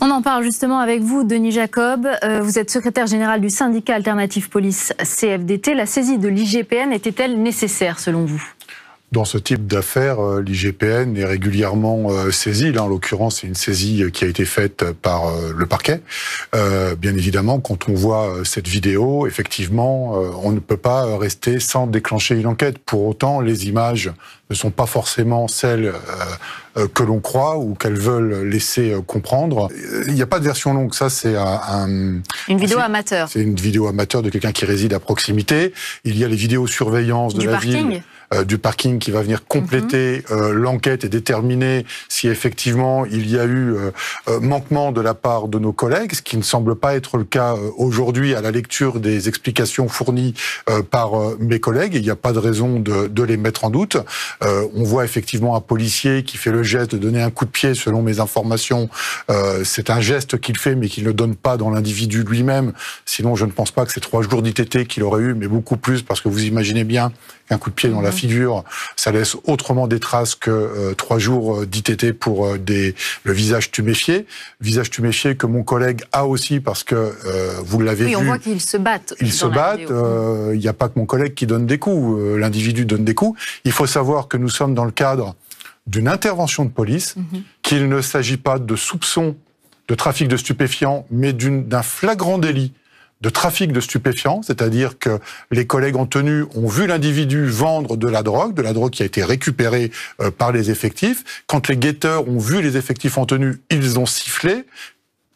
On en parle justement avec vous, Denis Jacob. Vous êtes secrétaire général du syndicat Alternative Police CFDT. La saisie de l'IGPN était-elle nécessaire selon vous ? Dans ce type d'affaires, l'IGPN est régulièrement saisie. Là, en l'occurrence, c'est une saisie qui a été faite par le parquet. Bien évidemment, quand on voit cette vidéo, effectivement, on ne peut pas rester sans déclencher une enquête. Pour autant, les images ne sont pas forcément celles que l'on croit ou qu'elles veulent laisser comprendre. Il n'y a pas de version longue. Ça, c'est une vidéo amateur. C'est une vidéo amateur de quelqu'un qui réside à proximité. Il y a les vidéosurveillance de la ville. Du parking qui va venir compléter l'enquête et déterminer si effectivement il y a eu manquement de la part de nos collègues, ce qui ne semble pas être le cas aujourd'hui à la lecture des explications fournies par mes collègues. Il n'y a pas de raison de les mettre en doute. On voit effectivement un policier qui fait le geste de donner un coup de pied, selon mes informations. C'est un geste qu'il fait, mais qu'il ne donne pas dans l'individu lui-même. Sinon, je ne pense pas que c'est 3 jours d'ITT qu'il aurait eu, mais beaucoup plus, parce que vous imaginez bien qu'un coup de pied dans la figure, ça laisse autrement des traces que 3 jours d'ITT pour le visage tuméfié. Visage tuméfié que mon collègue a aussi, parce que vous l'avez vu. Oui, on voit qu'ils se battent. Ils se battent. Il n'y a pas que mon collègue qui donne des coups. L'individu donne des coups. Il faut savoir que nous sommes dans le cadre d'une intervention de police, qu'il ne s'agit pas de soupçons de trafic de stupéfiants, mais d'un flagrant délit de trafic de stupéfiants, c'est-à-dire que les collègues en tenue ont vu l'individu vendre de la drogue qui a été récupérée par les effectifs. Quand les guetteurs ont vu les effectifs en tenue, ils ont sifflé,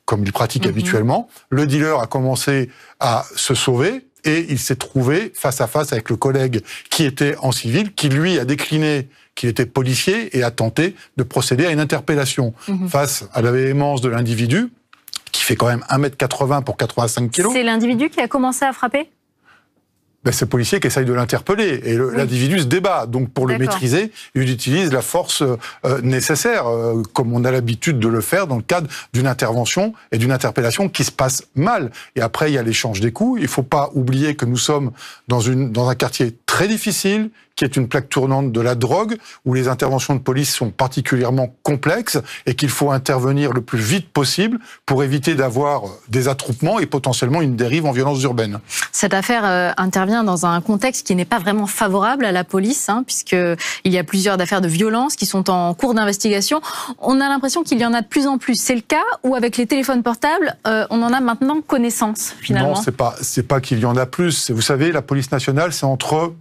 comme ils pratiquent habituellement. Le dealer a commencé à se sauver et il s'est trouvé face à face avec le collègue qui était en civil, qui lui a décliné qu'il était policier et a tenté de procéder à une interpellation. Face à la véhémence de l'individu, qui fait quand même 1m80 pour 85 kg. C'est l'individu qui a commencé à frapper ? Ben, c'est le policier qui essaye de l'interpeller. Et l'individu se débat. Donc, pour le maîtriser, il utilise la force nécessaire, comme on a l'habitude de le faire dans le cadre d'une intervention et d'une interpellation qui se passe mal. Et après, il y a l'échange des coups. Il ne faut pas oublier que nous sommes dans un quartier très difficile, qui est une plaque tournante de la drogue, où les interventions de police sont particulièrement complexes et qu'il faut intervenir le plus vite possible pour éviter d'avoir des attroupements et potentiellement une dérive en violence urbaine. Cette affaire intervient dans un contexte qui n'est pas vraiment favorable à la police, puisqu'il y a plusieurs affaires de violence qui sont en cours d'investigation. On a l'impression qu'il y en a de plus en plus. C'est le cas où, avec les téléphones portables, on en a maintenant connaissance, finalement? Non, c'est pas qu'il y en a plus. Vous savez, la police nationale, c'est entre,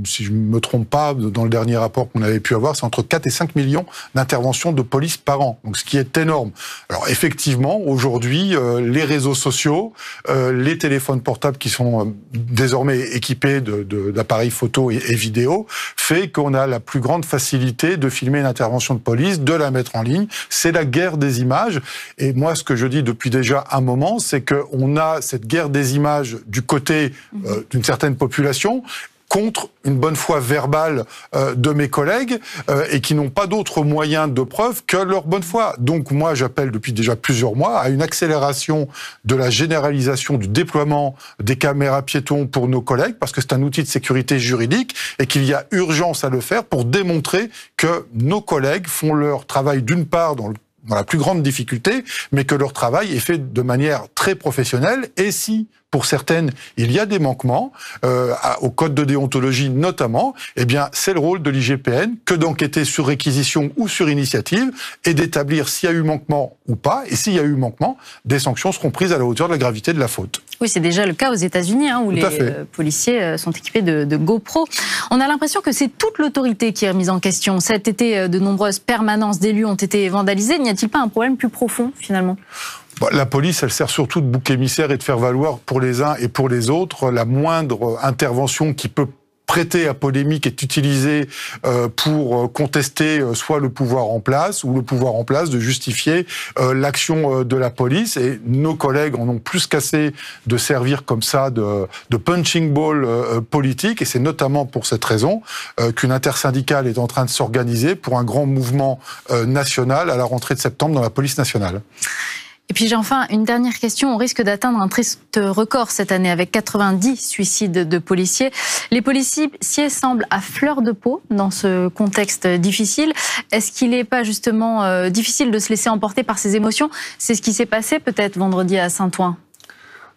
si je me trompe pas, dans le dernier rapport qu'on avait pu avoir, c'est entre 4 et 5 millions d'interventions de police par an. Donc, ce qui est énorme. Alors, effectivement, aujourd'hui, les réseaux sociaux, les téléphones portables qui sont désormais équipés d'appareils photo et vidéo, fait qu'on a la plus grande facilité de filmer une intervention de police, de la mettre en ligne. C'est la guerre des images. Et moi, ce que je dis depuis déjà un moment, c'est qu'on a cette guerre des images du côté d'une certaine population, contre une bonne foi verbale de mes collègues et qui n'ont pas d'autres moyens de preuve que leur bonne foi. Donc moi, j'appelle depuis déjà plusieurs mois à une accélération de la généralisation du déploiement des caméras piétons pour nos collègues, parce que c'est un outil de sécurité juridique et qu'il y a urgence à le faire pour démontrer que nos collègues font leur travail d'une part dans la plus grande difficulté, mais que leur travail est fait de manière très professionnelle. Et si, pour certaines, il y a des manquements, au code de déontologie notamment, eh bien, c'est le rôle de l'IGPN que d'enquêter sur réquisition ou sur initiative et d'établir s'il y a eu manquement ou pas. Et s'il y a eu manquement, des sanctions seront prises à la hauteur de la gravité de la faute. Oui, c'est déjà le cas aux États-Unis, où les policiers sont équipés de GoPro. On a l'impression que c'est toute l'autorité qui est remise en question. Cet été, de nombreuses permanences d'élus ont été vandalisées. N'y a-t-il pas un problème plus profond, finalement ? La police, elle sert surtout de bouc émissaire et de faire valoir pour les uns et pour les autres. La moindre intervention qui peut prêter à polémique est utilisée pour contester soit le pouvoir en place ou le pouvoir en place de justifier l'action de la police. Et nos collègues en ont plus qu'assez de servir comme ça de punching ball politique. Et c'est notamment pour cette raison qu'une intersyndicale est en train de s'organiser pour un grand mouvement national à la rentrée de septembre dans la police nationale. Et puis j'ai enfin une dernière question. On risque d'atteindre un triste record cette année avec 90 suicides de policiers. Les policiers semblent à fleur de peau dans ce contexte difficile. Est-ce qu'il n'est pas justement difficile de se laisser emporter par ces émotions? C'est ce qui s'est passé peut-être vendredi à Saint-Ouen.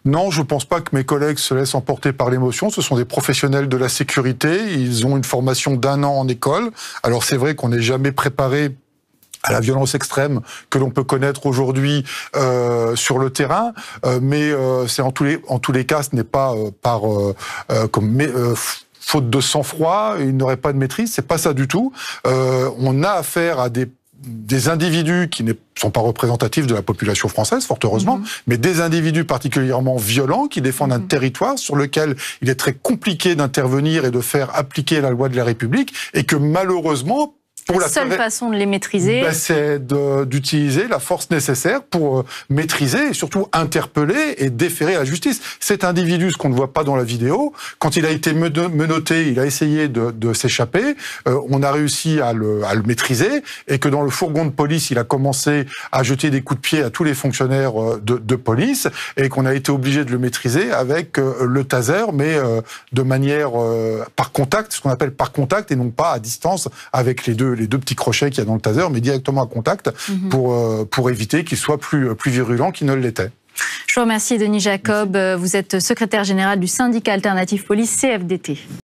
Non, je ne pense pas que mes collègues se laissent emporter par l'émotion. Ce sont des professionnels de la sécurité. Ils ont une formation d'1 an en école. Alors c'est vrai qu'on n'est jamais préparé à la violence extrême que l'on peut connaître aujourd'hui sur le terrain, mais c'est en tous les cas, ce n'est pas faute de sang-froid, il n'aurait pas de maîtrise, c'est pas ça du tout. On a affaire à des individus qui ne sont pas représentatifs de la population française, fort heureusement, mais des individus particulièrement violents qui défendent un territoire sur lequel il est très compliqué d'intervenir et de faire appliquer la loi de la République, et que malheureusement, la seule façon de les maîtriser, c'est d'utiliser la force nécessaire pour maîtriser et surtout interpeller et déférer à la justice. Cet individu, ce qu'on ne voit pas dans la vidéo, quand il a été menotté, il a essayé de s'échapper, on a réussi à le maîtriser, et que dans le fourgon de police, il a commencé à jeter des coups de pied à tous les fonctionnaires de police, et qu'on a été obligé de le maîtriser avec le taser, mais de manière par contact, ce qu'on appelle par contact, et non pas à distance avec les deux petits crochets qu'il y a dans le taser, mais directement à contact pour éviter qu'il soit plus virulent qu'il ne l'était. Je vous remercie, Denis Jacob. Vous êtes secrétaire général du syndicat alternatif police CFDT.